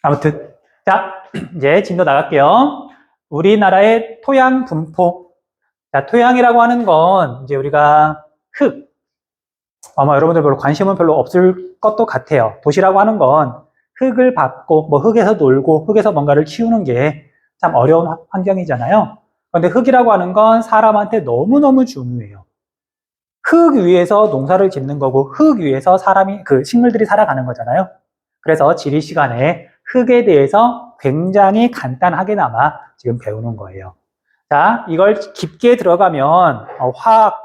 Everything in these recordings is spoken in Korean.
아무튼 자, 이제 진도 나갈게요. 우리나라의 토양 분포. 자, 토양이라고 하는 건 이제 우리가 흙, 아마 여러분들 별로 관심은 별로 없을 것도 같아요. 도시라고 하는 건 흙을 밟고 뭐 흙에서 놀고 흙에서 뭔가를 키우는 게 참 어려운 환경이잖아요. 그런데 흙이라고 하는 건 사람한테 너무너무 중요해요. 흙 위에서 농사를 짓는 거고 흙 위에서 사람이 그 식물들이 살아가는 거잖아요. 그래서 지리 시간에 흙에 대해서 굉장히 간단하게나마 지금 배우는 거예요. 자, 이걸 깊게 들어가면 화학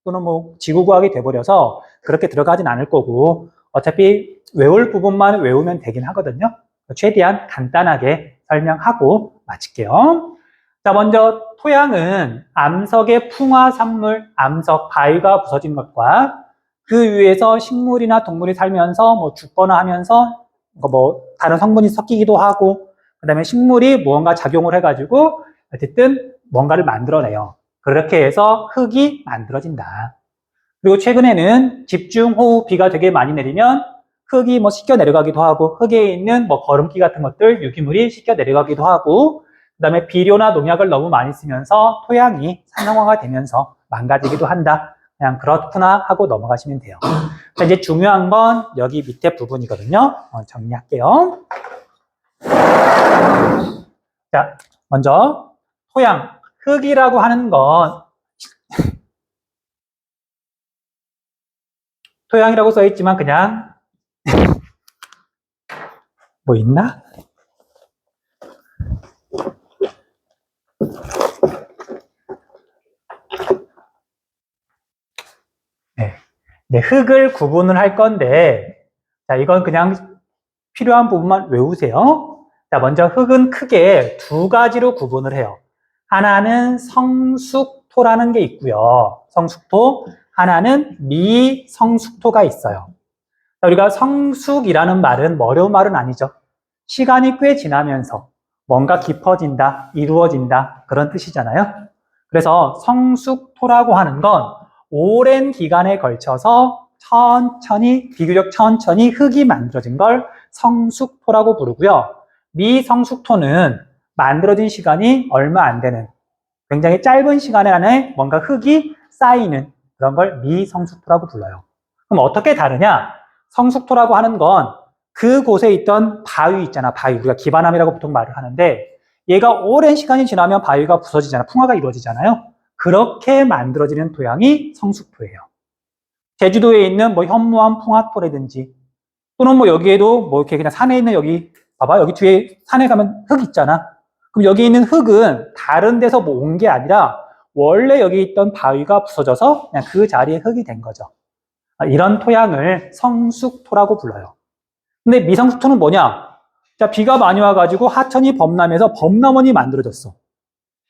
또는 뭐 지구과학이 돼버려서 그렇게 들어가진 않을 거고 어차피 외울 부분만 외우면 되긴 하거든요. 최대한 간단하게 설명하고 마칠게요. 자, 먼저 토양은 암석의 풍화산물, 암석, 바위가 부서진 것과 그 위에서 식물이나 동물이 살면서 뭐 죽거나 하면서 뭐 다른 성분이 섞이기도 하고 그다음에 식물이 무언가 작용을 해가지고 어쨌든 뭔가를 만들어내요. 그렇게 해서 흙이 만들어진다. 그리고 최근에는 집중호우 비가 되게 많이 내리면 흙이 뭐 씻겨 내려가기도 하고 흙에 있는 뭐 거름기 같은 것들 유기물이 씻겨 내려가기도 하고 그다음에 비료나 농약을 너무 많이 쓰면서 토양이 산성화가 되면서 망가지기도 한다. 그냥 그렇구나 하고 넘어가시면 돼요. 자, 이제 중요한 건 여기 밑에 부분이거든요. 정리할게요. 자, 먼저 토양, 흙이라고 하는 건 토양이라고 써있지만 그냥 뭐 있나? 네, 흙을 구분을 할 건데 자, 이건 그냥 필요한 부분만 외우세요. 자, 먼저 흙은 크게 두 가지로 구분을 해요. 하나는 성숙토라는 게 있고요. 성숙토. 하나는 미성숙토가 있어요. 자, 우리가 성숙이라는 말은 뭐 어려운 말은 아니죠. 시간이 꽤 지나면서 뭔가 깊어진다, 이루어진다 그런 뜻이잖아요. 그래서 성숙토라고 하는 건 오랜 기간에 걸쳐서 천천히, 비교적 천천히 흙이 만들어진 걸 성숙토라고 부르고요. 미성숙토는 만들어진 시간이 얼마 안 되는 굉장히 짧은 시간 안에 뭔가 흙이 쌓이는 그런 걸 미성숙토라고 불러요. 그럼 어떻게 다르냐? 성숙토라고 하는 건 그곳에 있던 바위 있잖아. 바위. 우리가 기반함이라고 보통 말을 하는데 얘가 오랜 시간이 지나면 바위가 부서지잖아. 풍화가 이루어지잖아요. 그렇게 만들어지는 토양이 성숙토예요. 제주도에 있는 뭐 현무암 풍화토라든지 또는 뭐 여기에도 뭐 이렇게 그냥 산에 있는 여기 봐봐. 여기 뒤에 산에 가면 흙 있잖아. 그럼 여기 있는 흙은 다른 데서 뭐 온 게 아니라 원래 여기 있던 바위가 부서져서 그냥 그 자리에 흙이 된 거죠. 이런 토양을 성숙토라고 불러요. 근데 미성숙토는 뭐냐? 자, 비가 많이 와가지고 하천이 범람해서 범람원이 만들어졌어.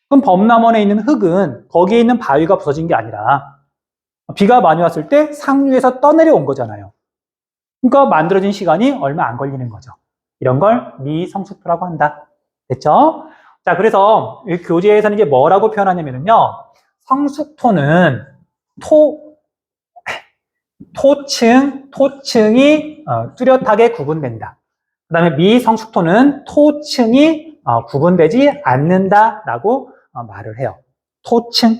그럼 범람원에 있는 흙은 거기에 있는 바위가 부서진 게 아니라 비가 많이 왔을 때 상류에서 떠내려 온 거잖아요. 그러니까 만들어진 시간이 얼마 안 걸리는 거죠. 이런 걸 미성숙토라고 한다. 됐죠? 자, 그래서 이 교재에서는 이제 뭐라고 표현하냐면요. 성숙토는 토층이 뚜렷하게 구분된다. 그 다음에 미성숙토는 토층이 구분되지 않는다라고 말을 해요. 토층.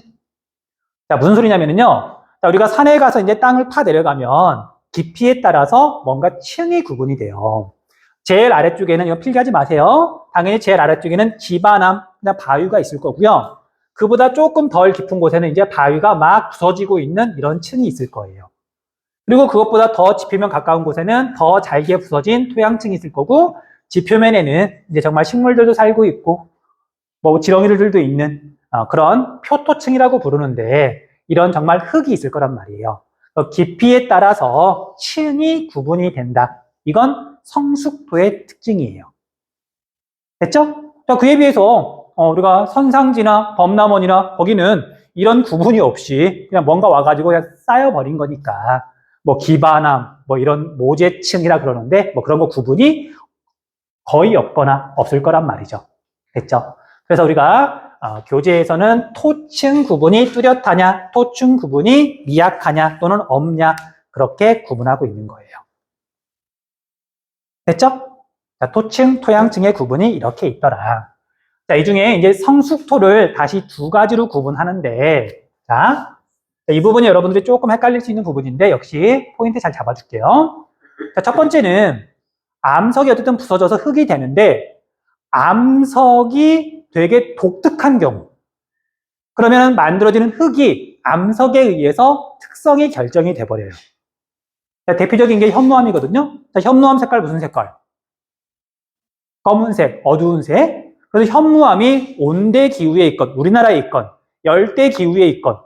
자, 무슨 소리냐면요. 자, 우리가 산에 가서 이제 땅을 파 내려가면 깊이에 따라서 뭔가 층이 구분이 돼요. 제일 아래쪽에는 이거 필기하지 마세요. 당연히 제일 아래쪽에는 기반함, 그냥 바위가 있을 거고요. 그보다 조금 덜 깊은 곳에는 이제 바위가 막 부서지고 있는 이런 층이 있을 거예요. 그리고 그것보다 더 지표면 가까운 곳에는 더 잘게 부서진 토양층이 있을 거고, 지표면에는 이제 정말 식물들도 살고 있고, 뭐 지렁이들도 있는 그런 표토층이라고 부르는데, 이런 정말 흙이 있을 거란 말이에요. 깊이에 따라서 층이 구분이 된다. 이건 성숙도의 특징이에요. 됐죠? 자, 그에 비해서 우리가 선상지나 범람원이나 거기는 이런 구분이 없이 그냥 뭔가 와가지고 그냥 쌓여버린 거니까 뭐 기반함, 뭐 이런 모재층이라 그러는데 뭐 그런 거 구분이 거의 없거나 없을 거란 말이죠. 됐죠? 그래서 우리가 교재에서는 토층 구분이 뚜렷하냐, 토층 구분이 미약하냐 또는 없냐 그렇게 구분하고 있는 거예요. 됐죠? 자, 토층, 토양층의 구분이 이렇게 있더라. 자, 이 중에 이제 성숙토를 다시 두 가지로 구분하는데, 자, 이 부분이 여러분들이 조금 헷갈릴 수 있는 부분인데, 역시 포인트 잘 잡아줄게요. 자, 첫 번째는 암석이 어쨌든 부서져서 흙이 되는데, 암석이 되게 독특한 경우. 그러면 만들어지는 흙이 암석에 의해서 특성이 결정이 돼버려요. 자, 대표적인 게 현무암이거든요. 자, 현무암 색깔 무슨 색깔? 검은색, 어두운 색. 그래서 현무암이 온대 기후에 있건, 우리나라에 있건, 열대 기후에 있건,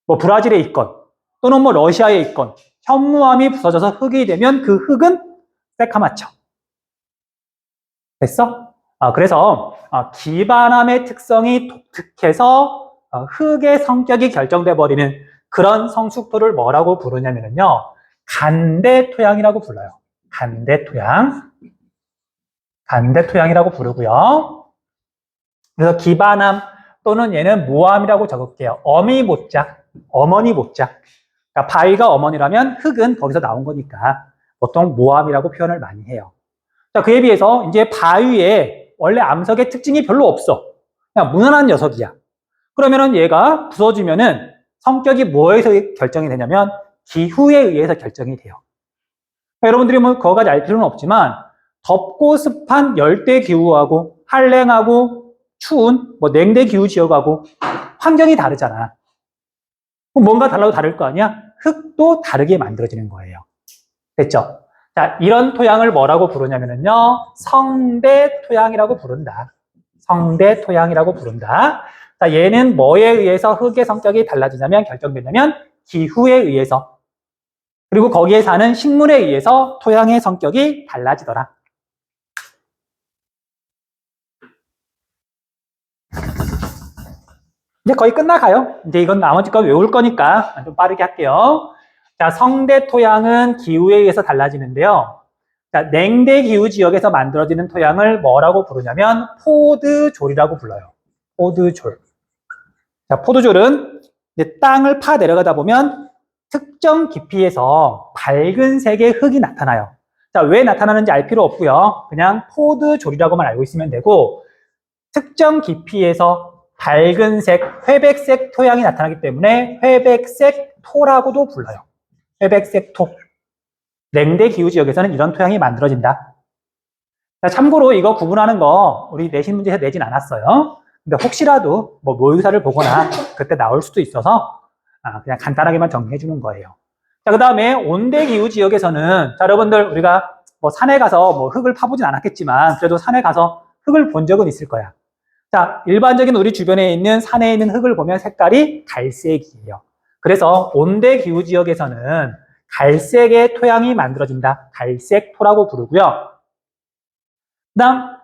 뭐 브라질에 있건, 또는 뭐 러시아에 있건, 현무암이 부서져서 흙이 되면 그 흙은 새카맣죠. 됐어? 그래서 기반암의 특성이 독특해서 흙의 성격이 결정돼 버리는 그런 성숙토를 뭐라고 부르냐면요, 간대토양이라고 불러요. 간대토양. 간대토양이라고 부르고요. 그래서 기반암 또는 얘는 모암이라고 적을게요. 어미 못자, 어머니 못자. 그러니까 바위가 어머니라면 흙은 거기서 나온 거니까 보통 모암이라고 표현을 많이 해요. 자, 그에 비해서 이제 바위에 원래 암석의 특징이 별로 없어. 그냥 무난한 녀석이야. 그러면은 얘가 부서지면은 성격이 뭐에서 결정이 되냐면 기후에 의해서 결정이 돼요. 여러분들이 뭐 그거까지 알 필요는 없지만 덥고 습한 열대 기후하고 한랭하고 추운 뭐 냉대 기후 지역하고 환경이 다르잖아. 그럼 뭔가 달라도 다를 거 아니야? 흙도 다르게 만들어지는 거예요. 됐죠? 자, 이런 토양을 뭐라고 부르냐면요, 성대토양이라고 부른다. 성대토양이라고 부른다. 자, 얘는 뭐에 의해서 흙의 성격이 달라지냐면 결정되냐면 기후에 의해서, 그리고 거기에 사는 식물에 의해서 토양의 성격이 달라지더라. 이제 거의 끝나가요. 이제 이건 나머지 건 외울 거니까 좀 빠르게 할게요. 자, 성대 토양은 기후에 의해서 달라지는데요. 자, 냉대 기후 지역에서 만들어지는 토양을 뭐라고 부르냐면 포드졸이라고 불러요. 포드졸. 자, 포드졸은 이제 땅을 파 내려가다 보면 특정 깊이에서 밝은 색의 흙이 나타나요. 자, 왜 나타나는지 알 필요 없고요. 그냥 포드졸이라고만 알고 있으면 되고, 특정 깊이에서 밝은 색, 회백색 토양이 나타나기 때문에 회백색 토라고도 불러요. 회백색 토. 냉대 기후 지역에서는 이런 토양이 만들어진다. 자, 참고로 이거 구분하는 거 우리 내신 문제에서 내진 않았어요. 근데 혹시라도 뭐 모의고사를 보거나 그때 나올 수도 있어서 그냥 간단하게만 정리해 주는 거예요. 자, 그 다음에 온대 기후 지역에서는, 자, 여러분들 우리가 뭐 산에 가서 뭐 흙을 파보진 않았겠지만 그래도 산에 가서 흙을 본 적은 있을 거야. 자, 일반적인 우리 주변에 있는 산에 있는 흙을 보면 색깔이 갈색이에요. 그래서 온대 기후 지역에서는 갈색의 토양이 만들어진다. 갈색 토라고 부르고요. 그다음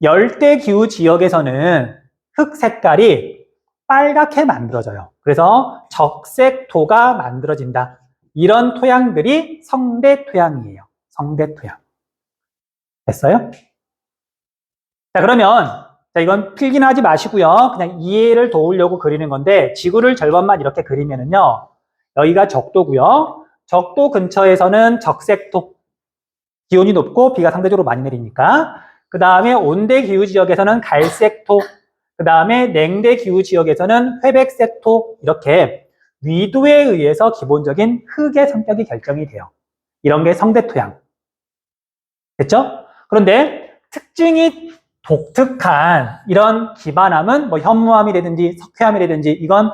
열대 기후 지역에서는 흙 색깔이 빨갛게 만들어져요. 그래서 적색토가 만들어진다. 이런 토양들이 성대토양이에요. 성대토양. 됐어요? 자, 그러면 자, 이건 필기는 하지 마시고요. 그냥 이해를 도우려고 그리는 건데, 지구를 절반만 이렇게 그리면은요, 여기가 적도고요. 적도 근처에서는 적색토, 기온이 높고 비가 상대적으로 많이 내리니까. 그 다음에 온대 기후 지역에서는 갈색토, 그 다음에 냉대 기후 지역에서는 회백색토, 이렇게 위도에 의해서 기본적인 흙의 성격이 결정이 돼요. 이런 게 성대토양. 됐죠? 그런데 특징이 독특한 이런 기반암은 뭐 현무암이라든지 석회암이라든지 이건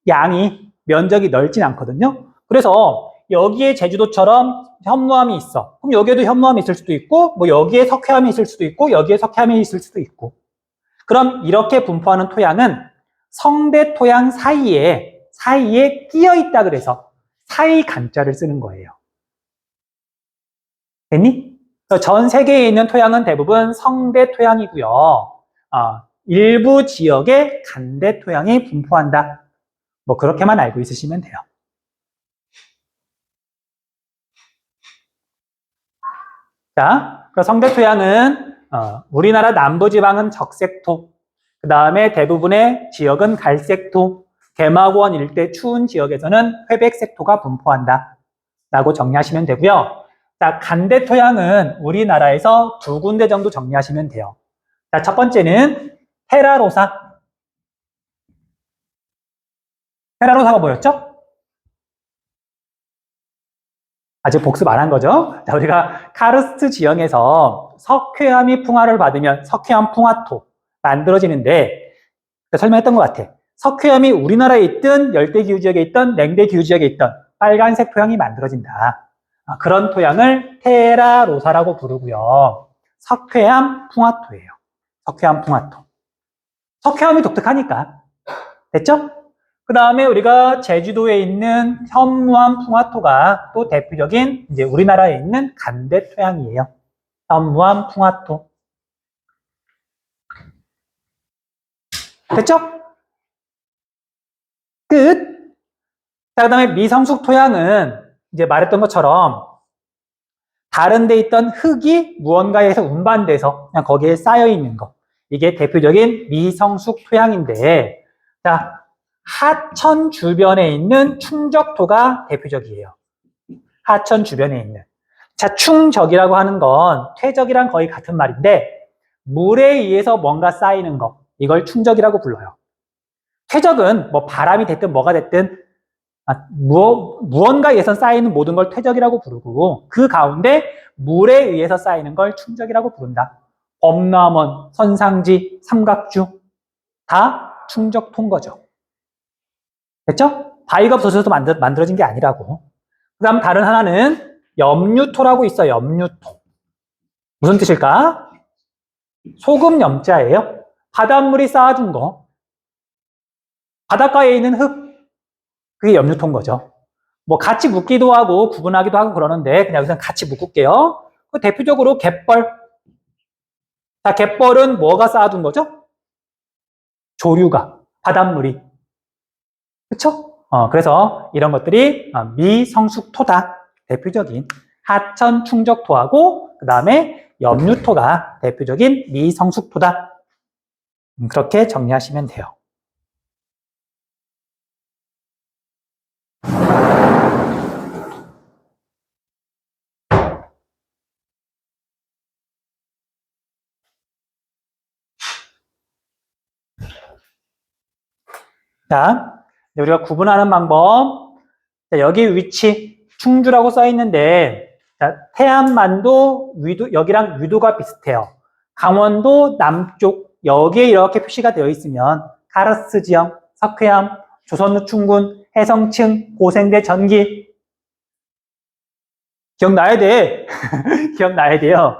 양이 면적이 넓진 않거든요. 그래서 여기에 제주도처럼 현무암이 있어. 그럼 여기에도 현무암이 있을 수도 있고, 뭐 여기에 석회암이 있을 수도 있고, 여기에 석회암이 있을 수도 있고. 그럼 이렇게 분포하는 토양은 성대 토양 사이에 끼어 있다 그래서 사이 간자를 쓰는 거예요. 됐니? 전 세계에 있는 토양은 대부분 성대 토양이고요. 일부 지역에 간대 토양이 분포한다. 뭐 그렇게만 알고 있으시면 돼요. 자, 성대 토양은 우리나라 남부지방은 적색토, 그 다음에 대부분의 지역은 갈색토, 개마고원 일대 추운 지역에서는 회백색토가 분포한다 라고 정리하시면 되고요. 자, 간대 토양은 우리나라에서 두 군데 정도 정리하시면 돼요. 자, 첫 번째는 테라로사. 테라로사가 뭐였죠? 아직 복습 안 한 거죠? 자, 우리가 카르스트 지형에서 석회암이 풍화를 받으면 석회암 풍화토 만들어지는데 설명했던 것 같아. 석회암이 우리나라에 있든 열대기후지역에 있든 냉대기후지역에 있든 빨간색 토양이 만들어진다. 그런 토양을 테라로사라고 부르고요. 석회암 풍화토예요. 석회암 풍화토. 석회암이 독특하니까. 됐죠? 그 다음에 우리가 제주도에 있는 현무암 풍화토가 또 대표적인 이제 우리나라에 있는 간대 토양이에요. 현무암 풍화토. 됐죠? 끝. 자, 그 다음에 미성숙 토양은 이제 말했던 것처럼 다른 데 있던 흙이 무언가에서 운반돼서 그냥 거기에 쌓여 있는 거. 이게 대표적인 미성숙 토양인데, 자, 하천 주변에 있는 충적토가 대표적이에요. 하천 주변에 있는. 자, 충적이라고 하는 건 퇴적이랑 거의 같은 말인데, 물에 의해서 뭔가 쌓이는 거. 이걸 충적이라고 불러요. 퇴적은 뭐 바람이 됐든 뭐가 됐든 무언가에 의해서 쌓이는 모든 걸 퇴적이라고 부르고 그 가운데 물에 의해서 쌓이는 걸 충적이라고 부른다. 범람원, 선상지, 삼각주 다 충적토인 거죠. 됐죠? 바위가 없어져서 만들어진 게 아니라고. 그 다음 다른 하나는 염류토라고 있어요. 염류토. 무슨 뜻일까? 소금 염자예요. 바닷물이 쌓아준 거. 바닷가에 있는 흙. 그게 염류토인 거죠. 뭐 같이 묻기도 하고 구분하기도 하고 그러는데 그냥 여기서 같이 묶을게요. 대표적으로 갯벌. 자, 갯벌은 뭐가 쌓아둔 거죠? 조류가, 바닷물이. 그쵸? 그래서 이런 것들이 미성숙토다. 대표적인 하천 충적토하고 그 다음에 염류토가 대표적인 미성숙토다. 그렇게 정리하시면 돼요. 자, 우리가 구분하는 방법. 자, 여기 위치 충주라고 써 있는데 자, 태안만도 위도 여기랑 위도가 비슷해요. 강원도 남쪽 여기에 이렇게 표시가 되어 있으면 카르스트 지형, 석회암, 조선노충군, 해성층, 고생대 전기 기억나야 돼. 기억나야 돼요.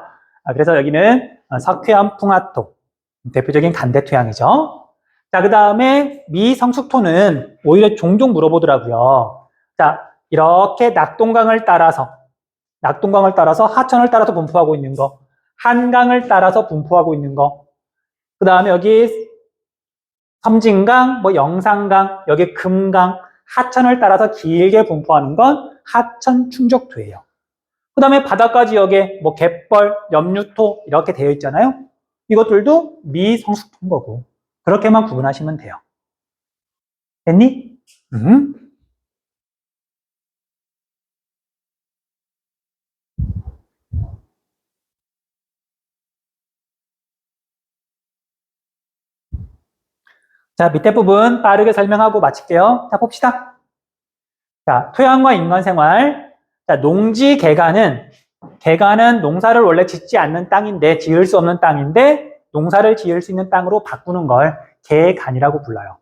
그래서 여기는 석회암 풍화토 대표적인 간대 토양이죠. 자, 그 다음에 미성숙토는 오히려 종종 물어보더라고요. 자, 이렇게 낙동강을 따라서 하천을 따라서 분포하고 있는 거, 한강을 따라서 분포하고 있는 거, 그 다음에 여기 섬진강, 뭐 영산강, 여기 금강, 하천을 따라서 길게 분포하는 건 하천 충적토예요. 그 다음에 바닷가 지역에 뭐 갯벌, 염류토 이렇게 되어 있잖아요. 이것들도 미성숙토인 거고 그렇게만 구분하시면 돼요. 됐니? 자, 밑에 부분 빠르게 설명하고 마칠게요. 자, 봅시다. 자, 토양과 인간생활. 자, 농지 개간은 농사를 원래 짓지 않는 땅인데, 지을 수 없는 땅인데, 농사를 지을 수 있는 땅으로 바꾸는 걸 개간이라고 불러요.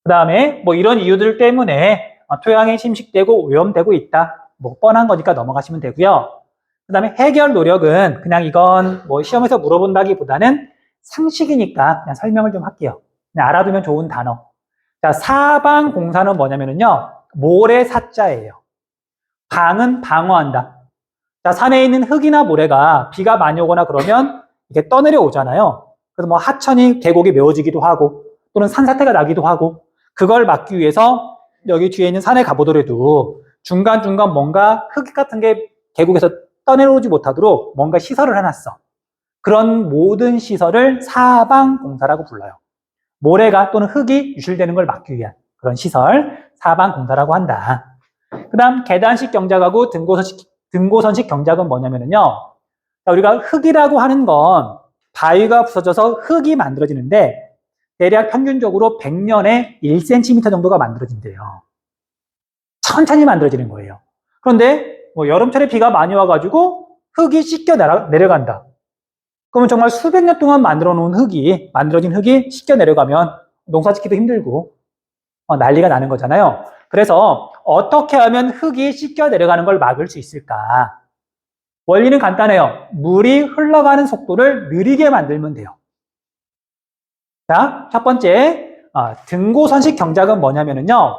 그 다음에 뭐 이런 이유들 때문에 토양이 침식되고 오염되고 있다. 뭐 뻔한 거니까 넘어가시면 되고요. 그 다음에 해결 노력은 그냥 이건 뭐 시험에서 물어본다기보다는 상식이니까 그냥 설명을 좀 할게요. 그냥 알아두면 좋은 단어. 자, 사방공사는 뭐냐면요. 모래 사자예요. 방은 방어한다. 자, 산에 있는 흙이나 모래가 비가 많이 오거나 그러면 이게 떠내려 오잖아요. 그래서 뭐 하천이 계곡이 메워지기도 하고 또는 산사태가 나기도 하고 그걸 막기 위해서 여기 뒤에 있는 산에 가보더라도 중간중간 뭔가 흙 같은 게 계곡에서 떠내려오지 못하도록 뭔가 시설을 해놨어. 그런 모든 시설을 사방공사라고 불러요. 모래가 또는 흙이 유실되는 걸 막기 위한 그런 시설, 사방공사라고 한다. 그 다음 계단식 경작하고 등고선식 경작은 뭐냐면요. 우리가 흙이라고 하는 건 바위가 부서져서 흙이 만들어지는데 대략 평균적으로 100년에 1cm 정도가 만들어진대요. 천천히 만들어지는 거예요. 그런데 뭐 여름철에 비가 많이 와가지고 흙이 씻겨 내려간다. 그러면 정말 수백 년 동안 만들어진 흙이 씻겨 내려가면 농사 짓기도 힘들고 난리가 나는 거잖아요. 그래서 어떻게 하면 흙이 씻겨 내려가는 걸 막을 수 있을까? 원리는 간단해요. 물이 흘러가는 속도를 느리게 만들면 돼요. 자, 첫 번째, 등고선식 경작은 뭐냐면요.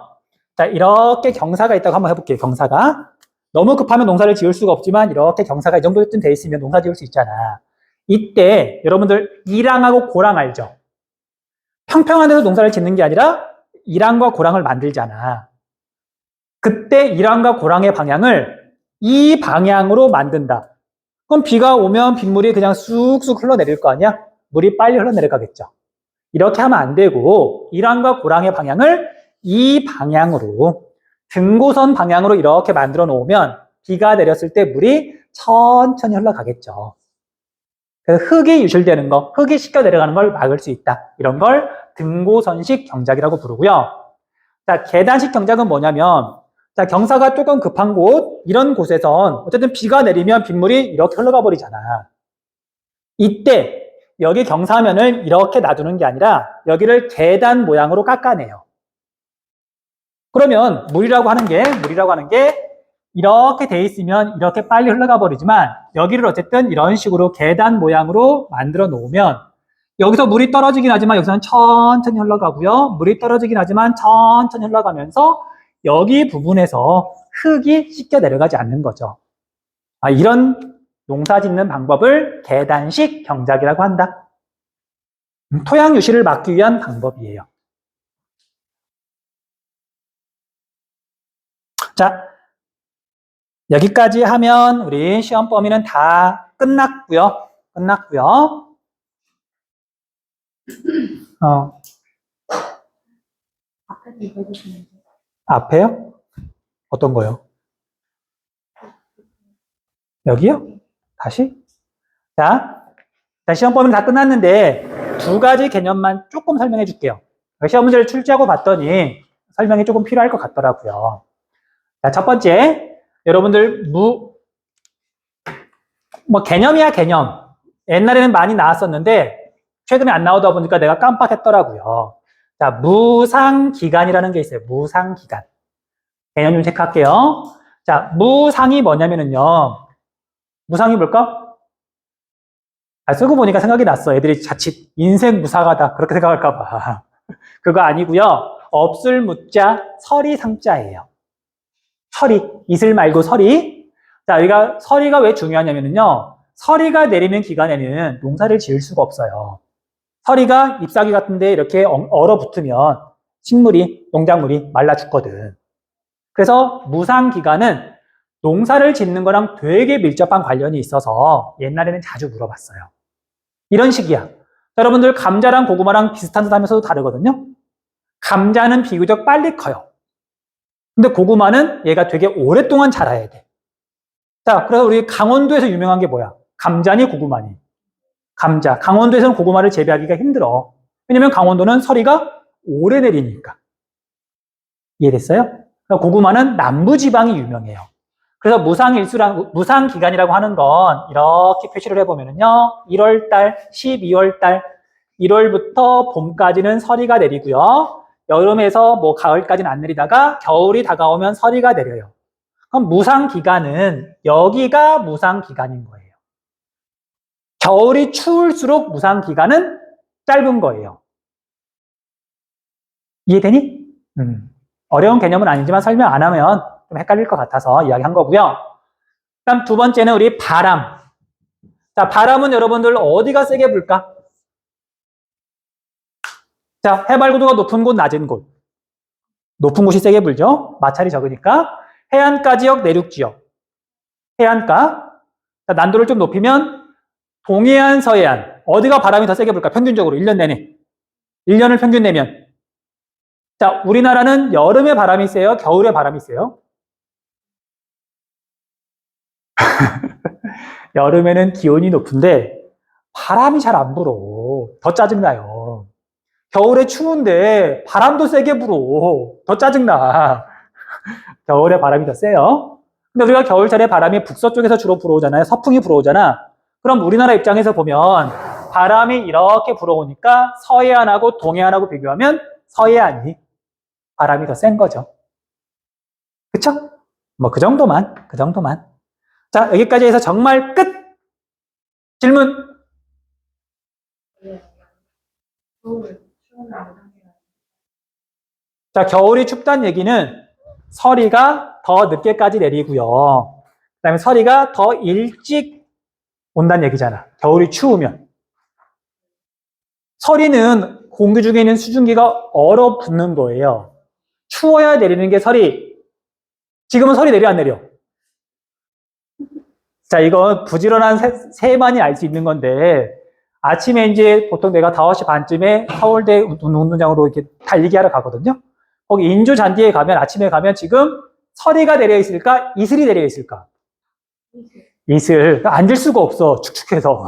자, 이렇게 경사가 있다고 한번 해볼게요. 경사가. 너무 급하면 농사를 지을 수가 없지만 이렇게 경사가 이 정도쯤 돼 있으면 농사 지을 수 있잖아. 이때 여러분들 이랑하고 고랑 알죠? 평평한 데서 농사를 짓는 게 아니라 이랑과 고랑을 만들잖아. 그때 이랑과 고랑의 방향을 이 방향으로 만든다. 그럼 비가 오면 빗물이 그냥 쑥쑥 흘러내릴 거 아니야? 물이 빨리 흘러내려가겠죠. 이렇게 하면 안 되고 이랑과 고랑의 방향을 이 방향으로 등고선 방향으로 이렇게 만들어 놓으면 비가 내렸을 때 물이 천천히 흘러가겠죠. 그래서 흙이 유실되는 거, 흙이 씻겨 내려가는 걸 막을 수 있다. 이런 걸 등고선식 경작이라고 부르고요. 자, 계단식 경작은 뭐냐면 자, 경사가 조금 급한 곳, 이런 곳에선 어쨌든 비가 내리면 빗물이 이렇게 흘러가 버리잖아. 이때 여기 경사면을 이렇게 놔두는 게 아니라 여기를 계단 모양으로 깎아내요. 그러면 물이라고 하는 게 이렇게 돼 있으면 이렇게 빨리 흘러가 버리지만 여기를 어쨌든 이런 식으로 계단 모양으로 만들어 놓으면 여기서 물이 떨어지긴 하지만 여기서는 천천히 흘러가고요. 물이 떨어지긴 하지만 천천히 흘러가면서 여기 부분에서 흙이 씻겨 내려가지 않는 거죠. 이런 농사 짓는 방법을 계단식 경작이라고 한다. 토양 유실을 막기 위한 방법이에요. 자, 여기까지 하면 우리 시험 범위는 다 끝났고요. 앞에요? 어떤 거요? 여기요? 다시? 자, 시험 범위는 다 끝났는데 두 가지 개념만 조금 설명해 줄게요. 시험 문제를 출제하고 봤더니 설명이 조금 필요할 것 같더라고요. 자, 첫 번째, 여러분들 개념이야 개념. 옛날에는 많이 나왔었는데 최근에 안 나오다 보니까 내가 깜빡했더라고요. 자, 무상기간이라는 게 있어요. 무상기간. 개념 좀 체크할게요. 자, 무상이 뭐냐면은요. 무상이 뭘까? 쓰고 보니까 생각이 났어. 애들이 자칫 인생 무상하다 그렇게 생각할까 봐. 그거 아니고요. 없을 무자, 서리 상자예요. 서리, 이슬 말고 서리. 자, 여기가 서리가 왜 중요하냐면요. 서리가 내리는 기간에는 농사를 지을 수가 없어요. 서리가 잎사귀 같은데 이렇게 얼어붙으면 식물이, 농작물이 말라 죽거든. 그래서 무상 기간은 농사를 짓는 거랑 되게 밀접한 관련이 있어서 옛날에는 자주 물어봤어요. 이런 식이야. 여러분들 감자랑 고구마랑 비슷한 듯 하면서도 다르거든요. 감자는 비교적 빨리 커요. 근데 고구마는 얘가 되게 오랫동안 자라야 돼. 자, 그래서 우리 강원도에서 유명한 게 뭐야? 감자니 고구마니? 감자. 강원도에서는 고구마를 재배하기가 힘들어. 왜냐면 강원도는 서리가 오래 내리니까. 이해됐어요? 고구마는 남부지방이 유명해요. 그래서 무상기간이라고 하는 건 이렇게 표시를 해보면요. 1월달, 12월달, 1월부터 봄까지는 서리가 내리고요. 여름에서 가을까지는 안 내리다가 겨울이 다가오면 서리가 내려요. 그럼 무상기간은 여기가 무상기간인 거예요. 겨울이 추울수록 무상기간은 짧은 거예요. 이해되니? 어려운 개념은 아니지만 설명 안 하면 좀 헷갈릴 것 같아서 이야기한 거고요. 그다음 두 번째는 우리 바람. 자, 바람은 여러분들 어디가 세게 불까? 자, 해발고도가 높은 곳, 낮은 곳. 높은 곳이 세게 불죠. 마찰이 적으니까. 해안가 지역, 내륙 지역. 해안가. 자, 난도를 좀 높이면 동해안, 서해안. 어디가 바람이 더 세게 불까? 평균적으로 1년 내내. 1년을 평균 내면. 자, 우리나라는 여름에 바람이 세요? 겨울에 바람이 세요? 여름에는 기온이 높은데 바람이 잘 안 불어. 더 짜증나요. 겨울에 추운데 바람도 세게 불어. 더 짜증나. 겨울에 바람이 더 세요. 근데 우리가 겨울철에 바람이 북서쪽에서 주로 불어오잖아요. 서풍이 불어오잖아. 그럼 우리나라 입장에서 보면 바람이 이렇게 불어오니까 서해안하고 동해안하고 비교하면 서해안이 바람이 더 센 거죠. 그쵸? 뭐 그 정도만. 자, 여기까지 해서 정말 끝! 질문! 자, 겨울이 춥다는 얘기는 서리가 더 늦게까지 내리고요. 그 다음에 서리가 더 일찍 온다는 얘기잖아. 겨울이 추우면. 서리는 공기 중에 있는 수증기가 얼어붙는 거예요. 추워야 내리는 게 서리. 지금은 서리 내려 안 내려? 자, 이건 부지런한 새만이 알 수 있는 건데 아침에 이제 보통 내가 5시 반쯤에 서울대 운동장으로 이렇게 달리기 하러 가거든요. 거기 인조 잔디에 가면 아침에 가면 지금 서리가 내려 있을까? 이슬이 내려 있을까? 이슬. 앉을 수가 없어. 축축해서.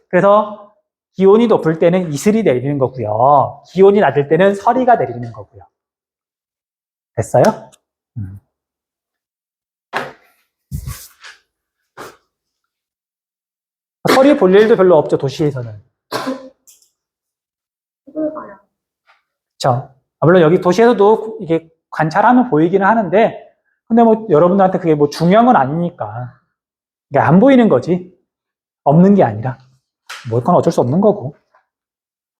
그래서 기온이 높을 때는 이슬이 내리는 거고요. 기온이 낮을 때는 서리가 내리는 거고요. 됐어요? 서리 볼 일도 별로 없죠, 도시에서는. 그렇죠. 물론 여기 도시에서도 이게 관찰하면 보이기는 하는데, 근데 뭐 여러분들한테 그게 뭐 중요한 건 아니니까. 이게 안 보이는 거지. 없는 게 아니라. 뭐 그건 어쩔 수 없는 거고.